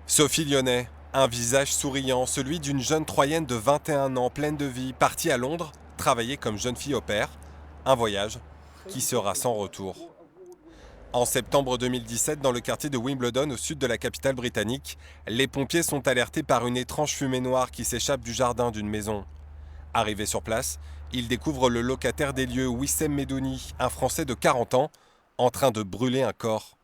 Sophie Lyonnais, un visage souriant, celui d'une jeune Troyenne de 21 ans, pleine de vie, partie à Londres, travailler comme jeune fille au pair. Un voyage qui sera sans retour. En septembre 2017, dans le quartier de Wimbledon, au sud de la capitale britannique, les pompiers sont alertés par une étrange fumée noire qui s'échappe du jardin d'une maison. Arrivés sur place, ils découvrent le locataire des lieux, Wissem Medouni, un Français de 40 ans, en train de brûler un corps.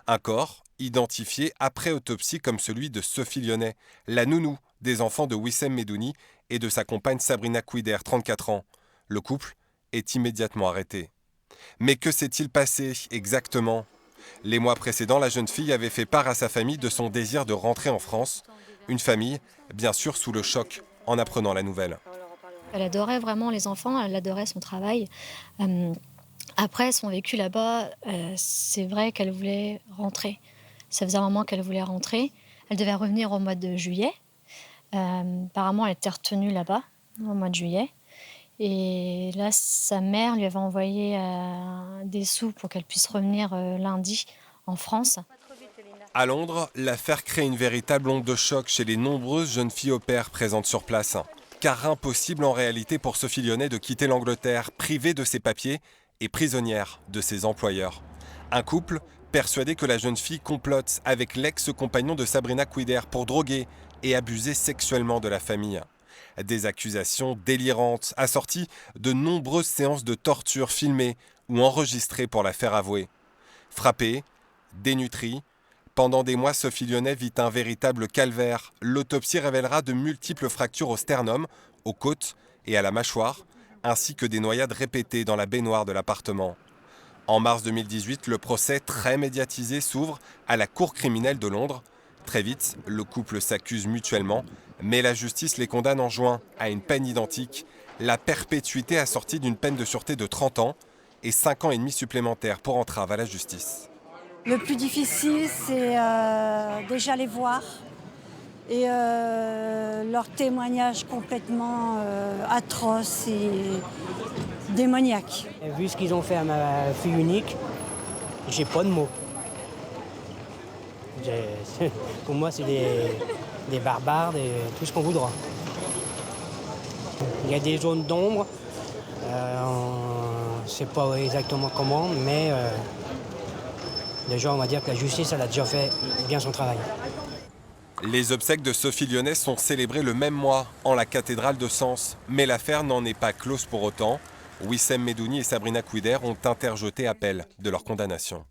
Un corps identifié après autopsie comme celui de Sophie Lyonnais, la nounou des enfants de Wissem Medouni et de sa compagne Sabrina Kouider, 34 ans. Le couple est immédiatement arrêté. Mais que s'est-il passé exactement? Les mois précédents, la jeune fille avait fait part à sa famille de son désir de rentrer en France. Une famille, bien sûr, sous le choc en apprenant la nouvelle. Elle adorait vraiment les enfants, elle adorait son travail. Après son vécu là-bas, c'est vrai qu'elle voulait rentrer. Ça faisait un moment qu'elle voulait rentrer. Elle devait revenir au mois de juillet. Apparemment, elle était retenue là-bas au mois de juillet. Et là, sa mère lui avait envoyé des sous pour qu'elle puisse revenir lundi en France. À Londres, l'affaire crée une véritable onde de choc chez les nombreuses jeunes filles au pair présentes sur place. Car impossible en réalité pour Sophie Lyonnais de quitter l'Angleterre, privée de ses papiers et prisonnière de ses employeurs. Un couple persuadé que la jeune fille complote avec l'ex-compagnon de Sabrina Kouider pour droguer et abuser sexuellement de la famille. Des accusations délirantes assorties de nombreuses séances de torture filmées ou enregistrées pour la faire avouer. Frappée, dénutrie, pendant des mois, Sophie Lyonnais vit un véritable calvaire. L'autopsie révélera de multiples fractures au sternum, aux côtes et à la mâchoire, ainsi que des noyades répétées dans la baignoire de l'appartement. En mars 2018, le procès très médiatisé s'ouvre à la Cour criminelle de Londres. Très vite, le couple s'accuse mutuellement, mais la justice les condamne en juin à une peine identique, la perpétuité assortie d'une peine de sûreté de 30 ans et 5 ans et demi supplémentaires pour entrave à la justice. Le plus difficile, c'est déjà les voir et leur témoignage complètement atroce et démoniaque. Et vu ce qu'ils ont fait à ma fille unique, j'ai pas de mots. Pour moi, c'est des barbares, tout ce qu'on voudra. Il y a des zones d'ombre, on ne sait pas exactement comment, mais déjà, on va dire que la justice, elle a déjà fait bien son travail. Les obsèques de Sophie Lyonnais sont célébrées le même mois en la cathédrale de Sens. Mais l'affaire n'en est pas close pour autant. Wissem Medouni et Sabrina Kouider ont interjeté appel de leur condamnation.